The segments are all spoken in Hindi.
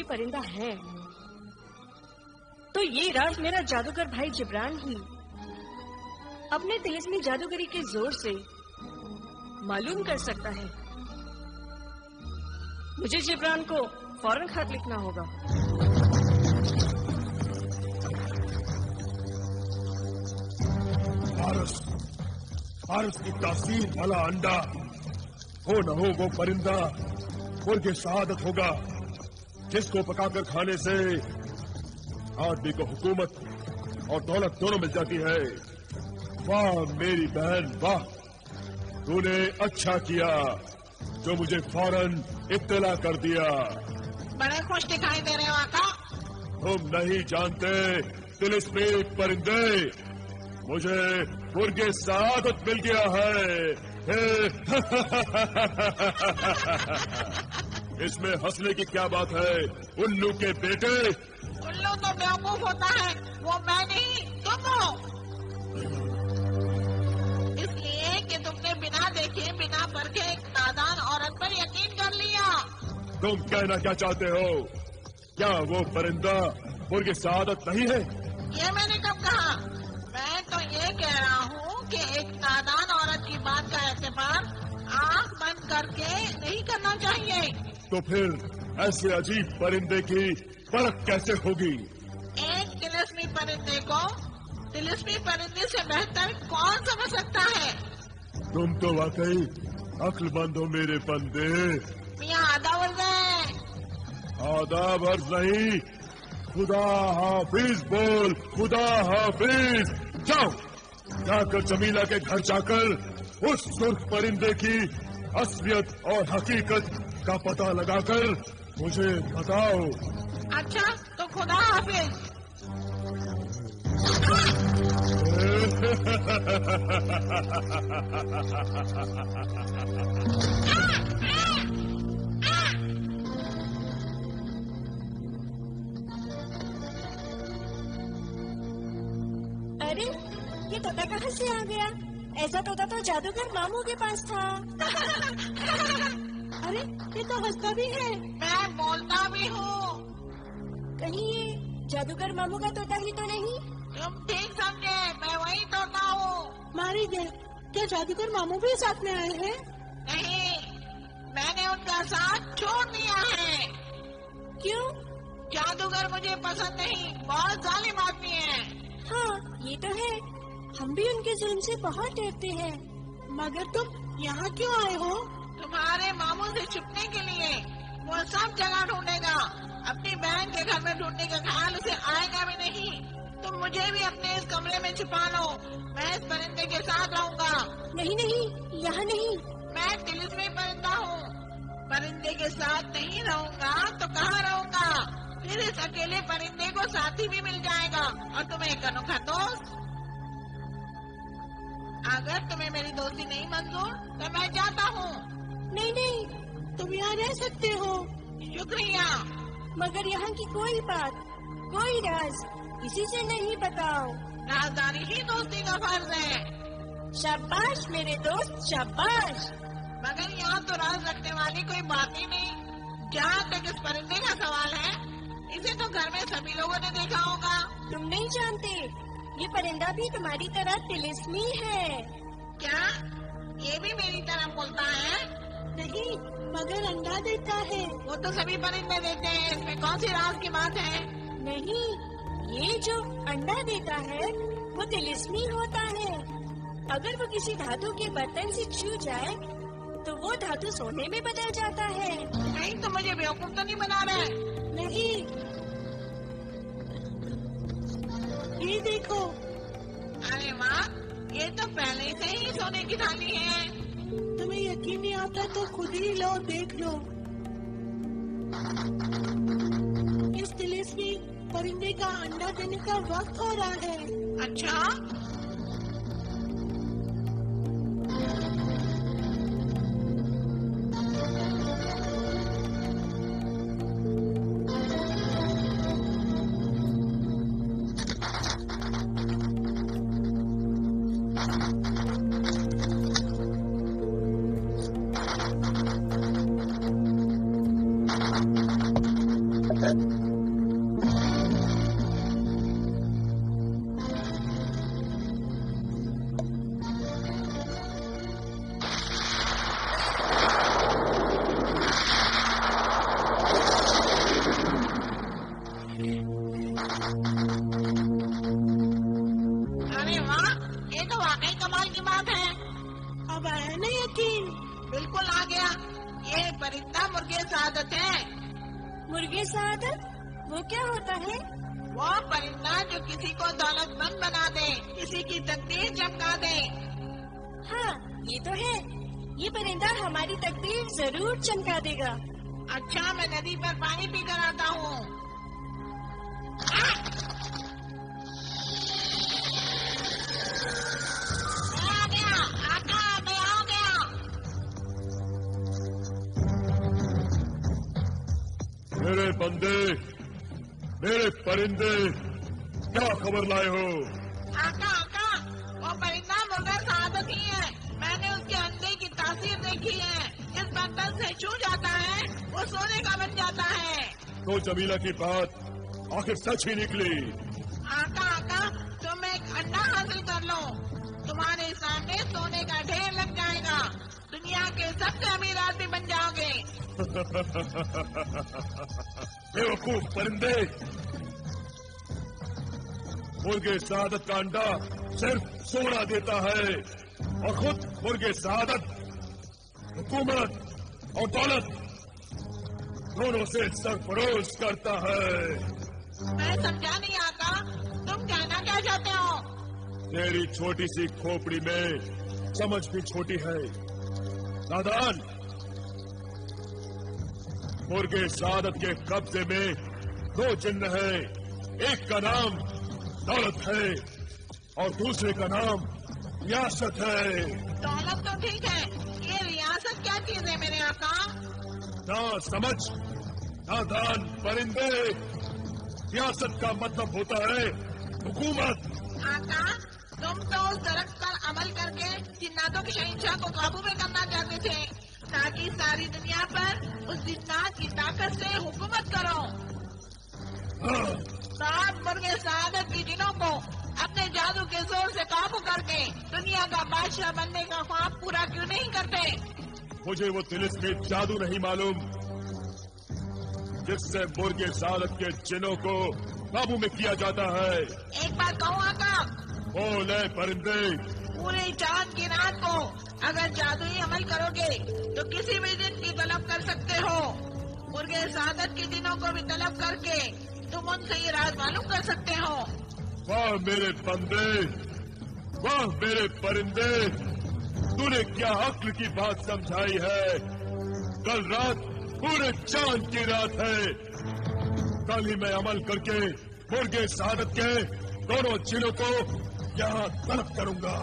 परिंदा है, तो ये राज मेरा जादूगर भाई जिब्रान ही अपने तिलिस्मी जादूगरी के जोर से मालूम कर सकता है। मुझे जिब्रान को फौरन खत लिखना होगा। पारस की तासीर वाला अंडा हो न हो वो परिंदा मुर्गे शहादत होगा, जिसको पकाकर खाने से आदमी को हुकूमत और दौलत दोनों मिल जाती है। वाह मेरी बहन वाह, तूने अच्छा किया जो मुझे फौरन इत्तला कर दिया। बड़े खुश दिखाई दे रहे हो आका। तुम नहीं जानते तिलिस्मी परिंदे, मुझे मुर्गे शहादत मिल गया है। इसमें हंसने की क्या बात है उल्लू के बेटे? उल्लू तो बेवकूफ होता है, वो मैं नहीं तुम हो। इसलिए कि तुमने बिना देखे बिना परखे एक नादान औरत पर यकीन कर लिया। तुम कहना क्या चाहते हो? क्या वो परिंदा मुर्गे शहादत नहीं है? ये मैंने कब कहा? मैं तो ये कह रहा हूँ कि एक नादान औरत की बात का एतबार आँख बंद करके नहीं करना चाहिए। तो फिर ऐसे अजीब परिंदे की परख कैसे होगी? एक तिलिस्मी परिंदे को तिलिस्मी परिंदे से बेहतर कौन समझ सकता है? तुम तो वाकई अक्लमंद हो मेरे बंदे। मियाँ आदाब अर्ज़ है। आदाब अर्ज़ नहीं, खुदा हाफिज बोल, खुदा हाफिज। जाओ, जाकर जमीला के घर जाकर उस सुर्ख परिंदे की असलियत और हकीकत का पता लगाकर मुझे बताओ। अच्छा, तो खुदा हाफिज। अरे ये तोता कहाँ से आ गया? ऐसा तोता तो जादूगर मामू के पास था। अरे ये तो हंसता भी है। मैं बोलता भी हूँ। कहीं ये जादूगर मामू का तोता ही तो नहीं? तुम ठीक समझे, मैं वही तोता हूँ। मारी गए, क्या जादूगर मामू भी साथ में आए हैं? नहीं, मैंने उनका साथ छोड़ दिया है। क्यों? जादूगर मुझे पसंद नहीं, बहुत जालिम आदमी है। हाँ ये तो है, हम भी उनके जुल्म से बहुत डरते हैं। मगर तुम यहाँ क्यों आए हो? तुम्हारे मामू से छुपने के लिए। वो सब जगह ढूंढेगा, अपनी बहन के घर में ढूंढने का ख्याल उसे आएगा भी नहीं। तुम मुझे भी अपने इस कमरे में छुपा लो, मैं इस परिंदे के साथ रहूँगा। नहीं नहीं, यहाँ नहीं। मैं तिलिस्मी परिंदा हूँ, परिंदे के साथ नहीं रहूँगा तो कहाँ रहूँगा? फिर इस अकेले परिंदे को साथी भी मिल जाएगा और तुम्हें एक अनोखा दोस्त। अगर तुम्हें मेरी दोस्ती नहीं मंजूर तो मैं जाता हूँ। नहीं नहीं, तुम यहाँ रह सकते हो। शुक्रिया। मगर यहाँ की कोई बात, कोई राज किसी से नहीं बताओ। राजदारी ही दोस्ती का फर्ज है। शाबाश मेरे दोस्त, शाबाश। मगर यहाँ तो राज रखने वाली कोई बात ही नहीं। जहाँ तक इस परिंदे का सवाल है, इसे तो घर में सभी लोगों ने देखा होगा। तुम नहीं जानते, ये परिंदा भी तुम्हारी तरह तिलिस्मी है। क्या ये भी मेरी तरह बोलता है? नहीं, मगर अंडा देता है। वो तो सभी परिंदे देते हैं, इसमें कौन सी राज की बात है? नहीं, ये जो अंडा देता है वो तिलिस्मी होता है। अगर वो किसी धातु के बर्तन से छू जाए तो वो धातु सोने में बदल जाता है। नहीं तो मुझे बेवकूफ तो नहीं बना रहे? नहीं, ये देखो। अरे वाह, ये तो पहले से ही सोने की थाली है। तुम्हें यकीन नहीं आता तो खुद ही लो, देख लो। इस तिलिस्मी परिंदे का अंडा देने का वक्त हो रहा है। अच्छा, अरे वाह, ये तो वाकई कमाल की बात है। अब आया ना यकीन? बिल्कुल आ गया। ये परिंदा मुर्गे सादत है। मुर्गे सादत? वो क्या होता है? वो परिंदा जो किसी को दौलतमंद बना दे, किसी की तकदीर चमका दे। हाँ, ये तो है। ये परिंदा हमारी तकदीर जरूर चमका देगा। अच्छा, मैं नदी पर पानी पी कर आता हूँ। मैं आ गया, आका, मैं आ गया। मेरे बंदे, मेरे परिंदे, क्या खबर लाए हो? आका, आका, वो परिंदा मुर्गा सादत ही है। मैंने उसके अंडे की तासीर देखी है। जिस बर्तन से छू जाता है वो सोने का बन जाता है। तो जमीला की बात आखिर सच ही निकली। आका, आका, तुम एक अंडा हासिल कर लो, तुम्हारे सामने सोने का ढेर लग जाएगा। दुनिया के सबसे अमीर आदमी बन जाओगे। बेवकूफ परिंदे, मुर्गे सादत का अंडा सिर्फ सोना देता है और खुद मुर्गे सादत हुकूमत और दौलत दोनों से सरफरोश करता है। मैं समझा नहीं आका, तुम कहना क्या चाहते हो? तेरी छोटी सी खोपड़ी में समझ भी छोटी है नादान। मुर्गे सादत के कब्जे में दो जिन्न है। एक का नाम दौलत है और दूसरे का नाम रियासत है। दौलत तो ठीक है, ये रियासत क्या चीज है मेरे आका? ना समझ नादान परिंदे, रियासत का मतलब होता है हुकूमत। आका, तुम तो उस दरख्त पर अमल करके जिन्नातों के शहंशाह को काबू में करना चाहते थे, ताकि सारी दुनिया पर उस जिन्नात की ताकत से हुकूमत करो। सात मुर्गे सादत की जिनों को अपने जादू के जोर से काबू करके दुनिया का बादशाह बनने का ख्वाब पूरा क्यों नहीं करते? मुझे वो तिलिस्मी जादू नहीं मालूम जिससे मुर्गे सादत के जिनों को काबू में किया जाता है। एक बात कहूँ आका, बोले परिंदे, पूरे चांद की रात को अगर जादुई अमल करोगे तो किसी भी दिन की तलब कर सकते हो। मुर्गे सादत के दिनों को भी तलब करके तुम उनसे ये राज मालूम कर सकते हो। वाह मेरे बंदे, वाह मेरे परिंदे, तूने क्या अक्ल की बात समझाई है। कल रात पूरे चांद की रात है। कल ही मैं अमल करके मुर्गे सादत के दोनों जिनों को यहाँ तलब करूंगा।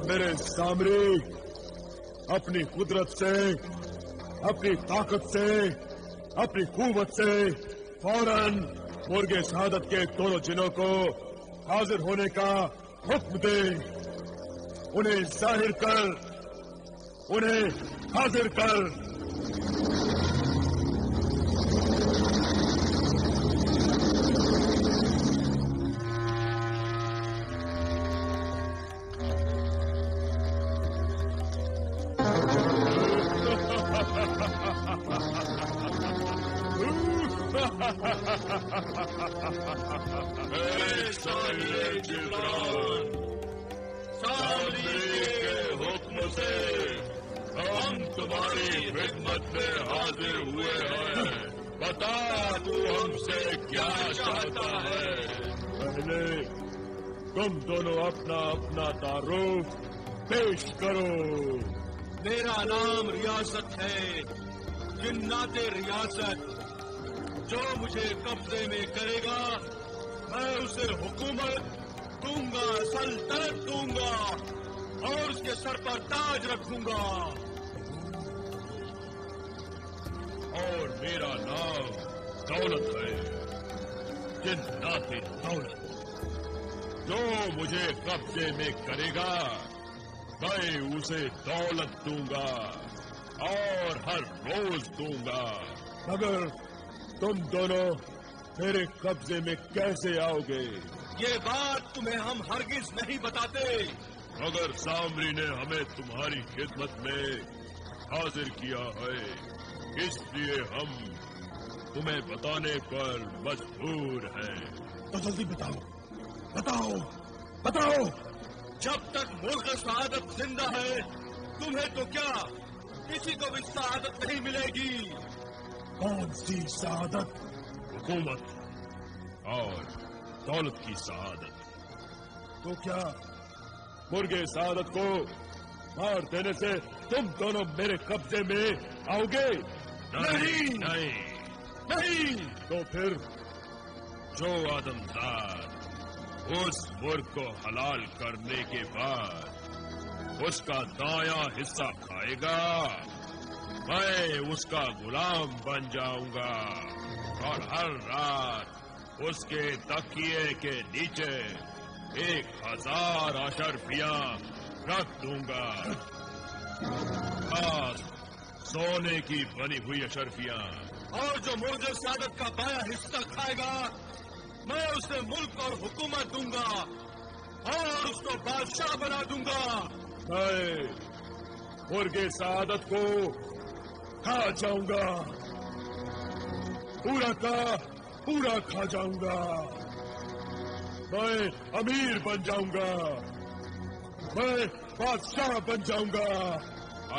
मेरे सामरी, अपनी कुदरत से, अपनी ताकत से, अपनी कुव्वत से फौरन मुर्गे सादत के दोनों जिनों को हाजिर होने का हुक्म दे। उन्हें जाहिर कर, उन्हें हाजिर कर। सामरी के हुक्म से हम तुम्हारी खिदमत में हाजिर हुए हैं। बता तू हमसे क्या चाहता है। पहले तुम दोनों अपना अपना तारुफ पेश करो। मेरा नाम रियासत है, जिन्नाते रियासत। जो मुझे कब्जे में करेगा मैं उसे हुकूमत दूंगा, सल्तनत दूंगा। और उसके सर पर ताज रखूंगा। और मेरा नाम दौलत है, जिन्नाते दौलत। जो मुझे कब्जे में करेगा मैं उसे दौलत दूंगा और हर रोज दूंगा। मगर तुम दोनों मेरे कब्जे में कैसे आओगे? ये बात तुम्हें हम हरगिज नहीं बताते। मगर सामरी ने हमें तुम्हारी खिदमत में हाजिर किया है, इसलिए हम तुम्हें बताने पर मजबूर हैं। तो जल्दी बताओ, बताओ, बताओ। जब तक मुल्क शहादत जिंदा है तुम्हें तो क्या किसी को भी शहादत नहीं मिलेगी। कौन सी शहादत? हुकूमत और दौलत की शहादत। तो क्या मुर्गे शहादत को मार देने से तुम दोनों मेरे कब्जे में आओगे? नहीं, नहीं, नहीं। तो फिर जो आदमजात उस मुर्ग को हलाल करने के बाद उसका दायां हिस्सा खाएगा, मैं उसका गुलाम बन जाऊंगा और हर रात उसके तकिए के नीचे 1000 अशर्फियां रख दूंगा। खास सोने की बनी हुई अशर्फियां। और जो मुर्गे शहादत का बाया हिस्सा खाएगा मैं उसे मुल्क और हुकूमत दूंगा और उसको बादशाह बना दूंगा। मैं मुर्गे शहादत को खा जाऊंगा, पूरा का पूरा खा जाऊंगा। मैं अमीर बन जाऊंगा, मैं बादशाह बन जाऊंगा।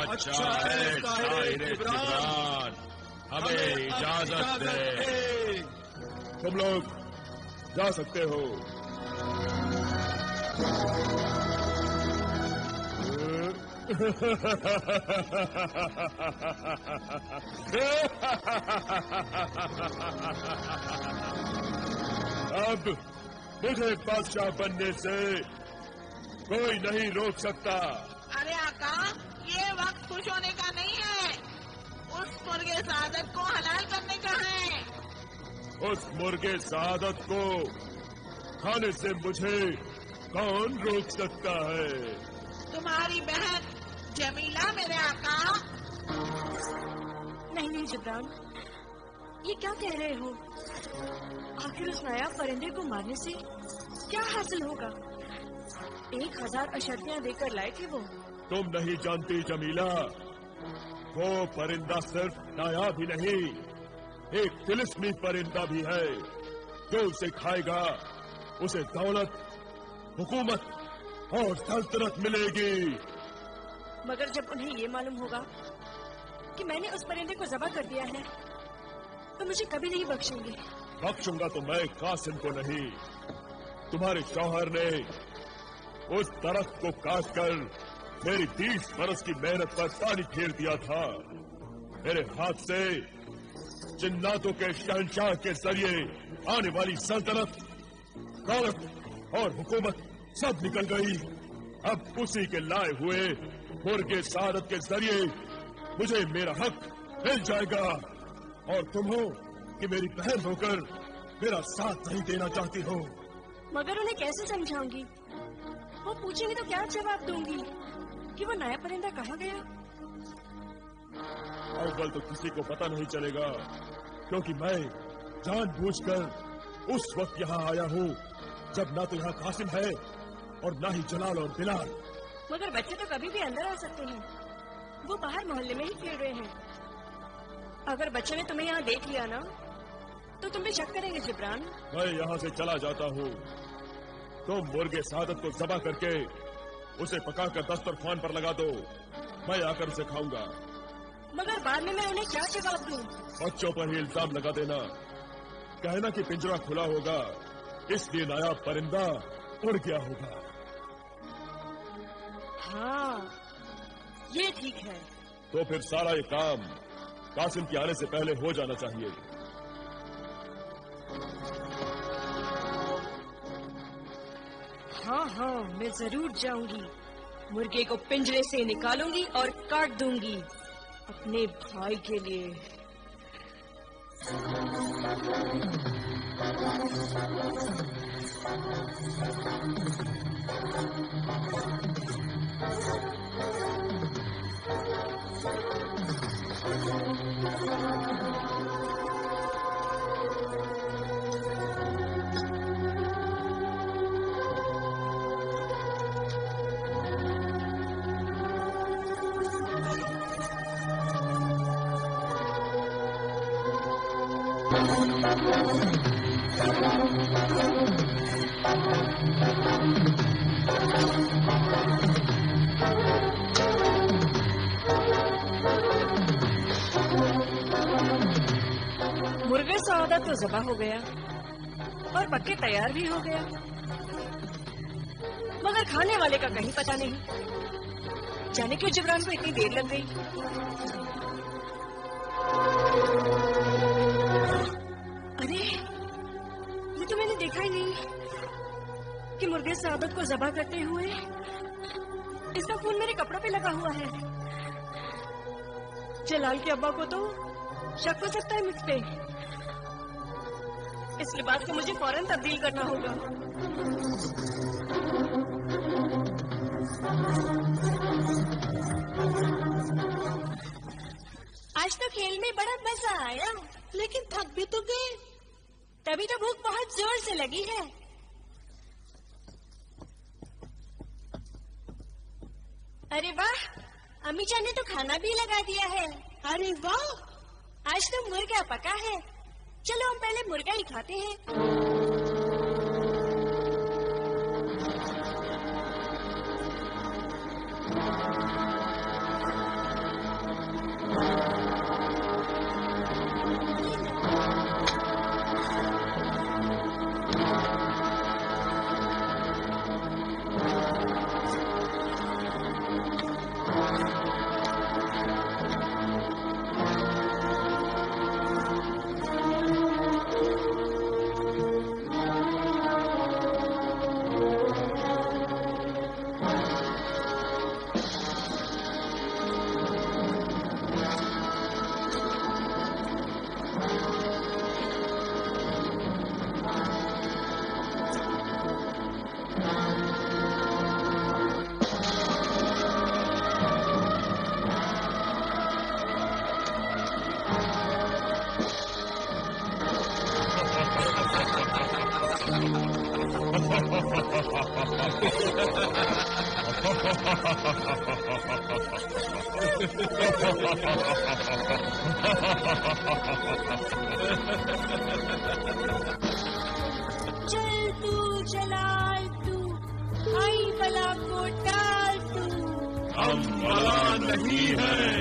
अच्छा है शाहिर जिब्रान, हमें इजाजत दे। तुम लोग जा सकते हो। अब मुझे बादशाह बनने से कोई नहीं रोक सकता। अरे आका, ये वक्त खुश होने का नहीं है, उस मुर्गे शहादत को हलाल करने का है। उस मुर्गे शहादत को खाने से मुझे कौन रोक सकता है? तुम्हारी बहन जमीला मेरे आका। नहीं नहीं जिब्रान, ये क्या कह रहे हो? आखिर उस नया परिंदे को मारने से क्या हासिल होगा? 1000 अशर्फियां देकर लाए थे वो। तुम नहीं जानती जमीला, वो परिंदा सिर्फ नायाब ही नहीं, एक तिलिस्मी परिंदा भी है। जो उसे खाएगा उसे दौलत, हुकूमत और सल्तनत मिलेगी। मगर जब उन्हें ये मालूम होगा कि मैंने उस परिंदे को ज़बह कर दिया है तो मुझे कभी नहीं बख्शेंगे। बख्शूंगा तो मैं कासिम को नहीं, तुम्हारे शौहर ने उस दरख्त को काट कर मेरी 30 बरस की मेहनत पर पानी फेर दिया था। मेरे हाथ से जिन्नातों के शहंशाह के जरिए आने वाली सल्तनत, दौलत और हुकूमत सब निकल गई। अब उसी के लाए हुए मुर्गे शहादत के जरिए मुझे मेरा हक मिल जाएगा। और तुम हो कि मेरी बहन होकर मेरा साथ नहीं देना चाहती हो। मगर उन्हें कैसे समझाऊंगी? वो पूछेंगे तो क्या जवाब दूंगी कि वो नया परिंदा कहाँ गया? अव्वल तो किसी को पता नहीं चलेगा, क्योंकि मैं जानबूझकर उस वक्त यहाँ आया हूँ जब ना तो यहाँ कासिम है और ना ही जलाल और बिलाल। मगर बच्चे तो कभी भी अंदर आ सकते हैं, वो बाहर मोहल्ले में ही खेल रहे हैं। अगर बच्चे ने तुम्हें यहाँ देख लिया ना तो तुम भी शक करेंगे जिब्रान। मैं यहाँ से चला जाता हूँ, तुम मुर्गे शहादत को ज़बह करके उसे पकाकर दस्तरखान पर लगा दो, मैं आकर उसे खाऊंगा। मगर बाद में मैं उन्हें क्या जवाब दूं? बच्चों पर ही इल्जाम लगा देना, कहना कि पिंजरा खुला होगा इसलिए नायाब परिंदा उड़ गया होगा। हाँ, ये ठीक है। तो फिर सारा ये काम कासिम के आने से पहले हो जाना चाहिए। हाँ हाँ, मैं जरूर जाऊंगी, मुर्गे को पिंजरे से निकालूंगी और काट दूंगी अपने भाई के लिए। मुर्गे सआदत तो ज़बा हो गया और पक्के तैयार भी हो गया, मगर खाने वाले का कहीं पता नहीं। जाने क्यों जिब्रान को इतनी देर लग गई। अरे ये तो मैंने देखा ही नहीं कि मुर्गे सआदत को ज़बा करते हुए इसका खून मेरे कपड़ों पे लगा हुआ है। जलाल के अब्बा को तो शक हो सकता है मुझ पे। इस लिबास को मुझे फौरन तब्दील करना होगा। आज तो खेल में बड़ा मजा आया, लेकिन थक भी तो गए। तभी तो भूख बहुत जोर से लगी है। अरे वाह, अम्मी जान ने तो खाना भी लगा दिया है। अरे वाह, आज तो मुर्गा पका है। चलो हम पहले मुर्गा ही खाते हैं। चल तू जलाल तू, आई बला को टाल तू। हम बला नहीं हैं,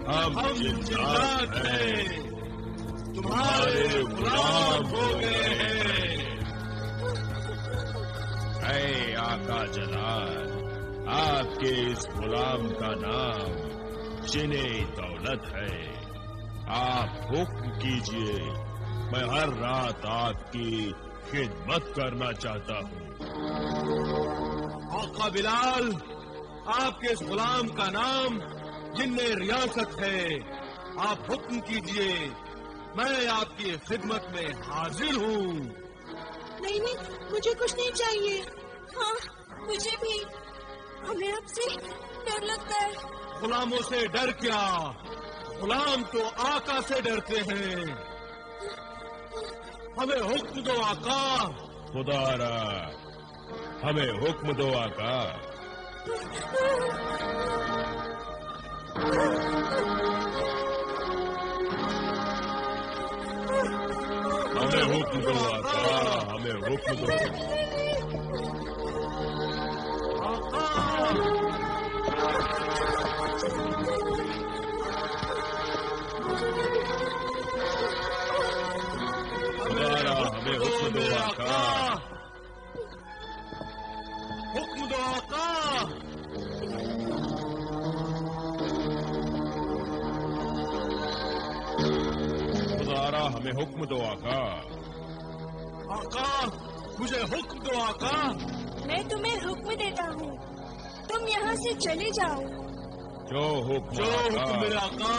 हम जिन्नात हैं, तुम्हारे गुलाम हो गए हैं। ऐ आका जलाल, आपके इस गुलाम का नाम जिने दौलत है। आप हुक्म कीजिए, मैं हर रात आपकी खिदमत करना चाहता हूँ। आका बिलाल, आपके इस गुलाम का नाम जिन्ने रियासत है। आप हुक्म कीजिए, मैं आपकी खिदमत में हाजिर हूँ। नहीं नहीं, मुझे कुछ नहीं चाहिए। हाँ, मुझे भी। हमें आपसे डर लगता है। गुलामों से डर क्या, गुलाम तो आका से डरते हैं। हमें हुक्म दो आका। खुदारा, हमें हुक्म दो आका। हमें हुक्म दो आका, हमें हुक्म दो। खुदारा, हमें हुक्म दो आका। हुक्म दो आका। खुदारा, हमें हुक्म दो आका। आका, मुझे हुक्म दो आका। मैं तुम्हें हुक्म देता हूँ, तुम तुम यहाँ से चले जाओ। जो हुक्म जो हुक्म मेरे आका।